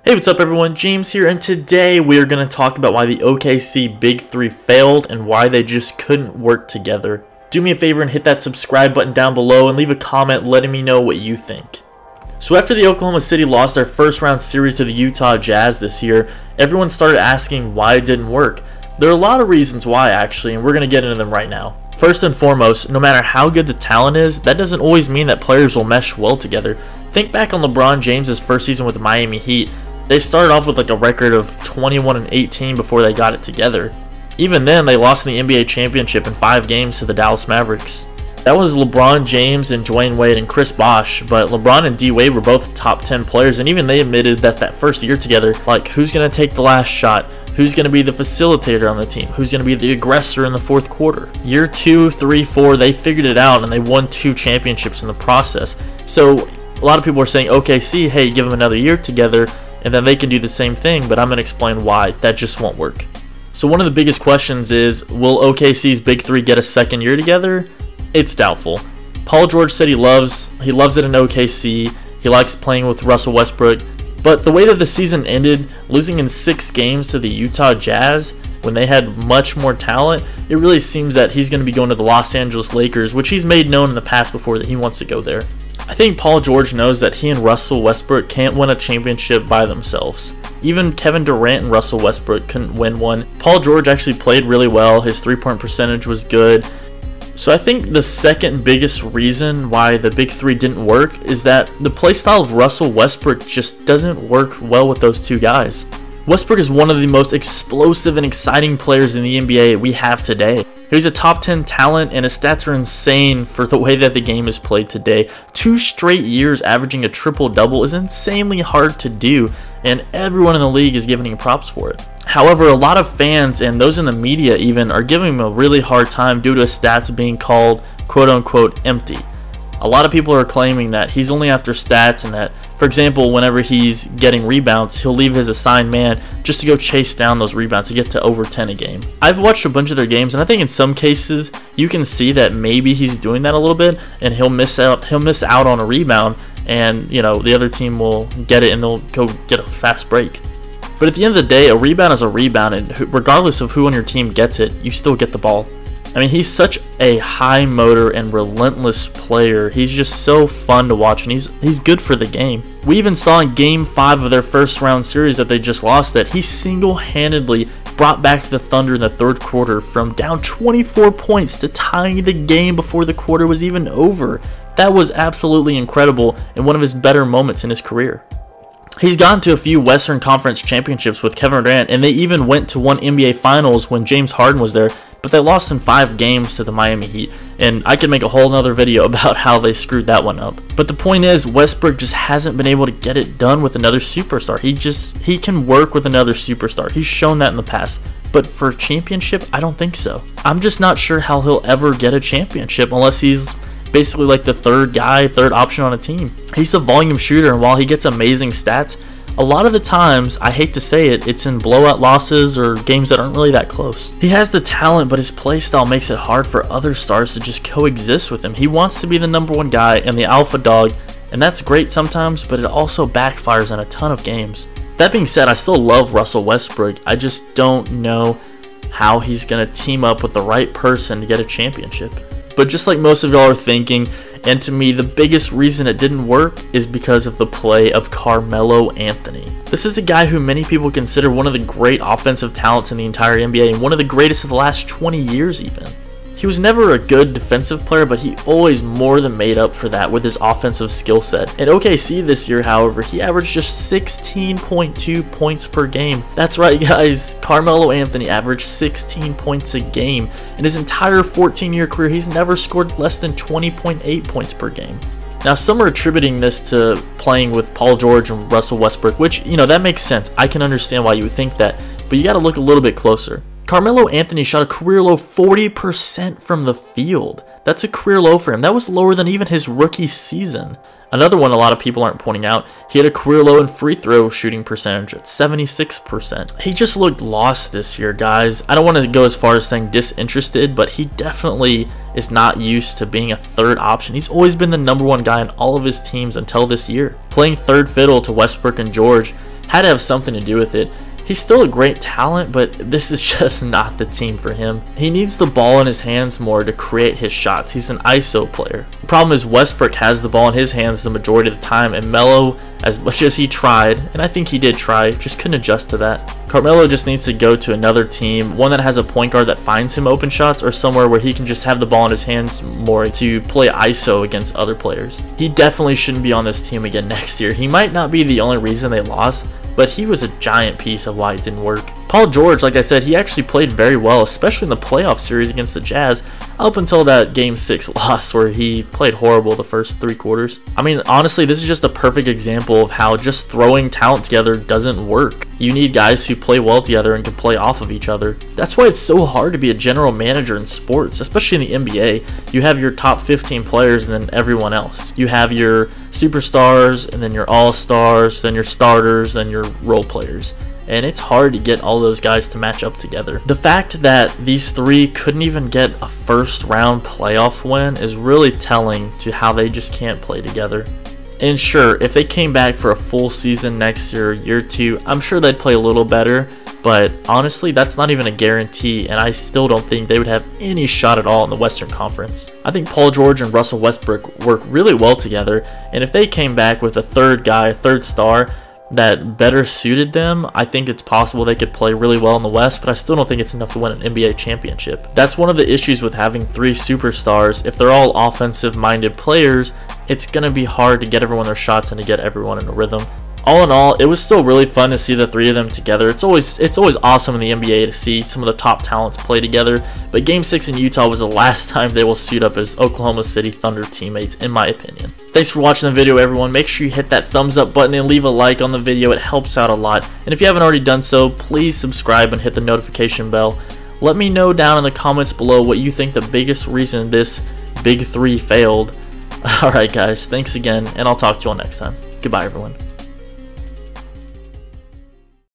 Hey, what's up everyone? James here, and today we are going to talk about why the OKC Big 3 failed and why they just couldn't work together. Do me a favor and hit that subscribe button down below and leave a comment letting me know what you think. So after the Oklahoma City lost their first round series to the Utah Jazz this year, everyone started asking why it didn't work. There are a lot of reasons why actually, and we're going to get into them right now. First and foremost, no matter how good the talent is, that doesn't always mean that players will mesh well together. Think back on LeBron James' first season with the Miami Heat. They started off with like a record of 21-18 before they got it together. Even then, they lost in the NBA championship in 5 games to the Dallas Mavericks. That was LeBron James and Dwayne Wade and Chris Bosh, but LeBron and D Wade were both top 10 players, and even they admitted that first year together, like, who's going to take the last shot? Who's going to be the facilitator on the team? Who's going to be the aggressor in the fourth quarter? Year 2, 3, 4, they figured it out, and they won 2 championships in the process. So a lot of people are saying, OKC, hey, give them another year together, and then they can do the same thing, but I'm going to explain why that just won't work. So one of the biggest questions is, will OKC's Big 3 get a second year together? It's doubtful. Paul George said he loves it in OKC. He likes playing with Russell Westbrook. But the way that the season ended, losing in 6 games to the Utah Jazz when they had much more talent, it really seems that he's going to be going to the Los Angeles Lakers, which he's made known in the past before that he wants to go there. I think Paul George knows that he and Russell Westbrook can't win a championship by themselves. Even Kevin Durant and Russell Westbrook couldn't win one. Paul George actually played really well. His three-point percentage was good. So I think the second biggest reason why the Big 3 didn't work is that the playstyle of Russell Westbrook just doesn't work well with those two guys. Westbrook is one of the most explosive and exciting players in the NBA we have today. He's a top 10 talent, and his stats are insane for the way that the game is played today. 2 straight years averaging a triple-double is insanely hard to do, and everyone in the league is giving him props for it. However, a lot of fans and those in the media even are giving him a really hard time due to his stats being called quote-unquote empty. A lot of people are claiming that he's only after stats, and that, for example, whenever he's getting rebounds, he'll leave his assigned man just to go chase down those rebounds to get to over 10 a game. I've watched a bunch of their games, and I think in some cases you can see that maybe he's doing that a little bit, and he'll miss out on a rebound, and the other team will get it and they'll go get a fast break. But at the end of the day, a rebound is a rebound, and regardless of who on your team gets it, you still get the ball. I mean, he's such a high motor and relentless player. He's just so fun to watch, and he's good for the game. We even saw in Game 5 of their first round series that they just lost that he single-handedly brought back the Thunder in the 3rd quarter from down 24 points to tying the game before the quarter was even over. That was absolutely incredible and one of his better moments in his career. He's gotten to a few Western Conference championships with Kevin Durant, and they even went to one NBA Finals when James Harden was there, but they lost in 5 games to the Miami Heat, and I could make a whole nother video about how they screwed that one up. But the point is, Westbrook just hasn't been able to get it done with another superstar. He can work with another superstar. He's shown that in the past. But for a championship, I don't think so. I'm just not sure how he'll ever get a championship unless he's basically like the third option on a team. He's a volume shooter, and while he gets amazing stats, a lot of the times, I hate to say it, it's in blowout losses or games that aren't really that close. He has the talent, but his play style makes it hard for other stars to just coexist with him. He wants to be the #1 guy and the alpha dog, and that's great sometimes, but it also backfires in a ton of games. That being said, I still love Russell Westbrook. I just don't know how he's going to team up with the right person to get a championship. But just like most of y'all are thinking, and to me, the biggest reason it didn't work is because of the play of Carmelo Anthony. This is a guy who many people consider one of the great offensive talents in the entire NBA and one of the greatest of the last 20 years even. He was never a good defensive player, but he always more than made up for that with his offensive skill set. In OKC this year, however, he averaged just 16.2 points per game. That's right, guys. Carmelo Anthony averaged 16 points a game. In his entire 14-year career, he's never scored less than 20.8 points per game. Now, some are attributing this to playing with Paul George and Russell Westbrook, which, that makes sense. I can understand why you would think that, but you got to look a little bit closer. Carmelo Anthony shot a career low 40% from the field. That's a career low for him. That was lower than even his rookie season. Another one a lot of people aren't pointing out, he had a career low in free throw shooting percentage at 76%. He just looked lost this year, guys. I don't want to go as far as saying disinterested, but he definitely is not used to being a third option. He's always been the #1 guy in all of his teams until this year. Playing third fiddle to Westbrook and George had to have something to do with it. He's still a great talent, but this is just not the team for him. He needs the ball in his hands more to create his shots. He's an ISO player. The problem is Westbrook has the ball in his hands the majority of the time, and Melo, as much as he tried, and I think he did try, just couldn't adjust to that. Carmelo just needs to go to another team, one that has a point guard that finds him open shots, or somewhere where he can just have the ball in his hands more to play ISO against other players. He definitely shouldn't be on this team again next year. He might not be the only reason they lost, but he was a giant piece of why it didn't work. Paul George, like I said, he actually played very well, especially in the playoff series against the Jazz, up until that Game 6 loss where he played horrible the first 3 quarters. I mean, honestly, this is just a perfect example of how just throwing talent together doesn't work. You need guys who play well together and can play off of each other. That's why it's so hard to be a general manager in sports, especially in the NBA. You have your top 15 players and then everyone else. You have your superstars and then your all-stars, then your starters, then your role players. And it's hard to get all those guys to match up together. The fact that these 3 couldn't even get a first round playoff win is really telling to how they just can't play together. And sure, if they came back for a full season next year, year 2, I'm sure they'd play a little better, but honestly, that's not even a guarantee, and I still don't think they would have any shot at all in the Western Conference. I think Paul George and Russell Westbrook work really well together, and if they came back with a third guy, a third star, that better suited them, I think it's possible they could play really well in the West, but I still don't think it's enough to win an NBA championship. That's one of the issues with having 3 superstars. If they're all offensive-minded players, it's going to be hard to get everyone their shots and to get everyone in a rhythm. All in all, it was still really fun to see the 3 of them together. It's always awesome in the NBA to see some of the top talents play together, but Game 6 in Utah was the last time they will suit up as Oklahoma City Thunder teammates, in my opinion. Thanks for watching the video, everyone. Make sure you hit that thumbs up button and leave a like on the video. It helps out a lot. And if you haven't already done so, please subscribe and hit the notification bell. Let me know down in the comments below what you think the biggest reason this Big 3 failed. Alright guys, thanks again, and I'll talk to you all next time. Goodbye, everyone.